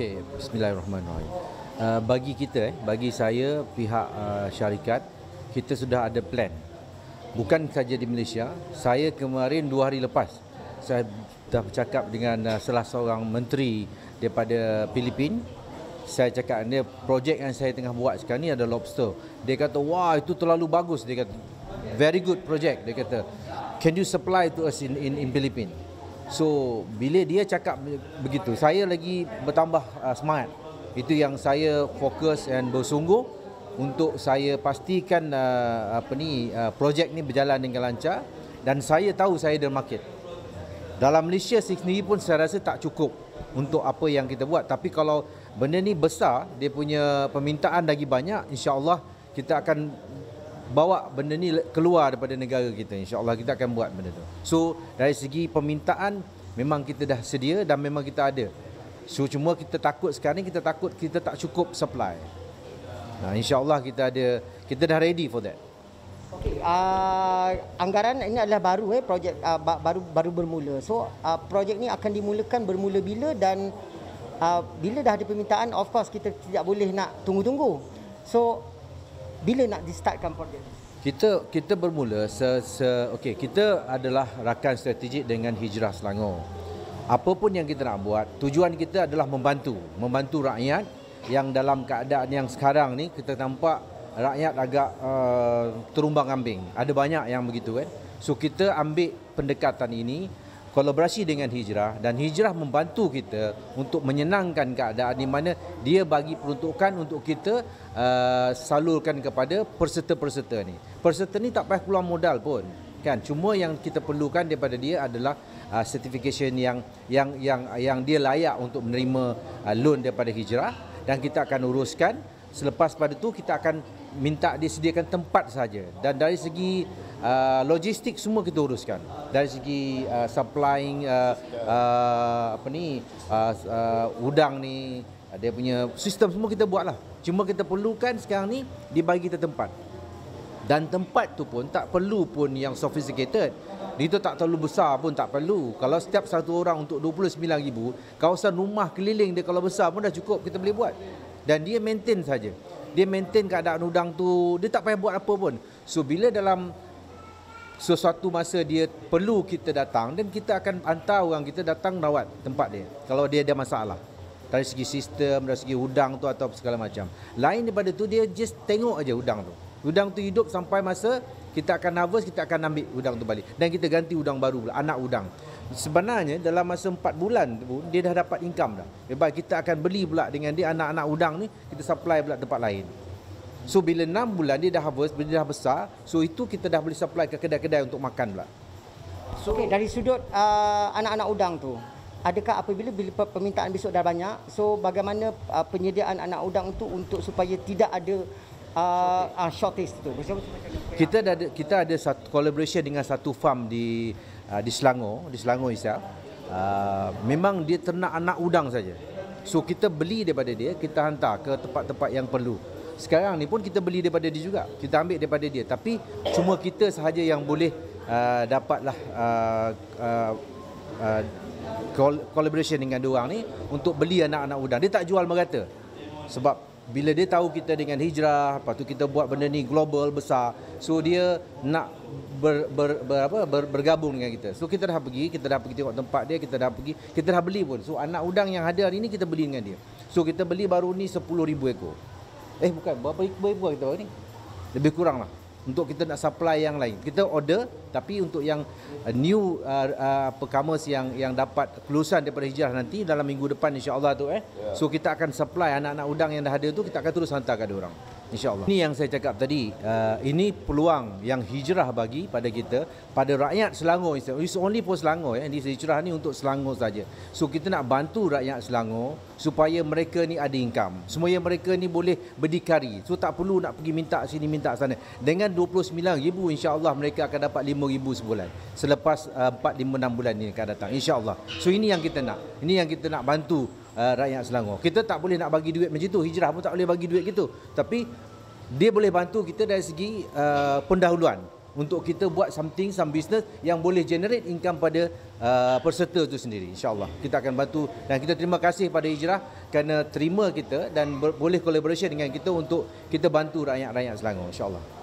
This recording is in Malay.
Okey, bismillahirrahmanirrahim. Bagi kita, bagi saya pihak syarikat, kita sudah ada plan. Bukan saja di Malaysia, saya kemarin 2 hari lepas saya dah bercakap dengan salah seorang menteri daripada Filipina. Saya cakap dia projek yang saya tengah buat sekarang ni ada lobster. Dia kata, wah itu terlalu bagus. Dia kata, very good project. Dia kata, can you supply to us in Philippines? So bila dia cakap begitu, saya lagi bertambah semangat. Itu yang saya fokus dan bersungguh untuk saya pastikan projek ni berjalan dengan lancar, dan saya tahu saya ada market. Dalam Malaysia sendiri pun saya rasa tak cukup untuk apa yang kita buat, tapi kalau benda ni besar, dia punya permintaan lagi banyak, insya-Allah kita akan bawa benda ni keluar daripada negara kita. InsyaAllah kita akan buat benda tu. So dari segi permintaan memang kita dah sedia dan memang kita ada. So cuma kita takut sekarang ni, kita takut kita tak cukup supply. Nah, insyaAllah kita dah ready for that. Okey, anggaran ini adalah baru projek baru bermula. So projek ni akan dimulakan bermula bila, dan bila dah ada permintaan, of course kita tidak boleh nak tunggu-tunggu. So bila nak di-startkan projek? Kita bermula okey, kita adalah rakan strategik dengan Hijrah Selangor. Apa pun yang kita nak buat, tujuan kita adalah membantu rakyat yang dalam keadaan yang sekarang ni kita nampak rakyat agak terumbang-ambing. Ada banyak yang begitu kan. So kita ambil pendekatan ini, kolaborasi dengan Hijrah, dan Hijrah membantu kita untuk menyenangkan keadaan di mana dia bagi peruntukan untuk kita salurkan kepada peserta-peserta ni. Peserta ni tak payah keluar modal pun, kan? Cuma yang kita perlukan daripada dia adalah certification yang dia layak untuk menerima loan daripada Hijrah, dan kita akan uruskan. Selepas pada tu kita akan minta dia sediakan tempat saja, dan dari segi logistik semua kita uruskan. Dari segi supplying udang ni, dia punya sistem semua kita buatlah. Cuma kita perlukan sekarang ni dia bagi kita tempat. Dan tempat tu pun tak perlu pun yang sophisticated. Itu tak terlalu besar pun tak perlu. Kalau setiap satu orang untuk 29,000, kawasan rumah keliling dia kalau besar pun dah cukup, kita boleh buat. Dan dia maintain saja. Dia maintain keadaan udang tu, dia tak payah buat apa pun. So bila dalam sesuatu masa dia perlu kita datang, dan kita akan hantar orang kita datang rawat tempat dia kalau dia ada masalah dari segi sistem, dari segi udang tu atau segala macam. Lain daripada tu, dia just tengok aja udang tu. Udang tu hidup sampai masa kita akan harvest, kita akan ambil udang tu balik, dan kita ganti udang baru pula, anak udang. Sebenarnya dalam masa 4 bulan tu dia dah dapat income dah. Lepas kita akan beli pula dengan dia anak-anak udang ni, kita supply pula tempat lain. So bila 6 bulan dia dah harvest, bila dia dah besar, so itu kita dah boleh supply ke kedai-kedai untuk makan pula. So dari sudut anak-anak udang tu, adakah apabila permintaan besok dah banyak, so bagaimana penyediaan anak udang tu untuk supaya tidak ada shortage tu? Kita ada satu collaboration dengan satu farm di Selangor Isya. Memang dia ternak anak udang saja. So kita beli daripada dia, kita hantar ke tempat-tempat yang perlu. Sekarang ni pun kita beli daripada dia juga. Kita ambil daripada dia, tapi cuma kita sahaja yang boleh dapatlah collaboration dengan dia orang ni untuk beli anak-anak udang. Dia tak jual merata. Sebab bila dia tahu kita dengan Hijrah, lepas tu kita buat benda ni global besar, so dia nak bergabung dengan kita. So kita dah pergi tengok tempat dia, kita dah beli pun. So anak udang yang ada hari ni kita beli dengan dia. So kita beli baru ni 10,000 ekor. Bukan, berapa ekor kita baru ni? Lebih kurang lah. Untuk kita nak supply yang lain, kita order, tapi untuk yang new commerce yang dapat kelulusan daripada Hijrah nanti dalam minggu depan insya-Allah tu So kita akan supply anak-anak udang yang dah ada tu, kita akan terus hantar ke orang, insya-Allah. Ini yang saya cakap tadi, ini peluang yang Hijrah bagi pada kita, pada rakyat Selangor. It's only for Selangor Di Hijrah ni untuk Selangor saja. So kita nak bantu rakyat Selangor supaya mereka ni ada income, supaya mereka ni boleh berdikari. So tak perlu nak pergi minta sini minta sana. Dengan 29,000, insya-Allah mereka akan dapat 5,000 sebulan selepas 4-5-6 bulan ni akan datang, insya-Allah. So ini yang kita nak. Ini yang kita nak bantu rakyat Selangor. Kita tak boleh nak bagi duit macam tu. Hijrah pun tak boleh bagi duit gitu. Tapi dia boleh bantu kita dari segi pendahuluan. untuk kita buat some business yang boleh generate income pada peserta itu sendiri. InsyaAllah kita akan bantu, dan kita terima kasih pada Hijrah kerana terima kita dan boleh collaboration dengan kita untuk kita bantu rakyat-rakyat Selangor, insyaAllah.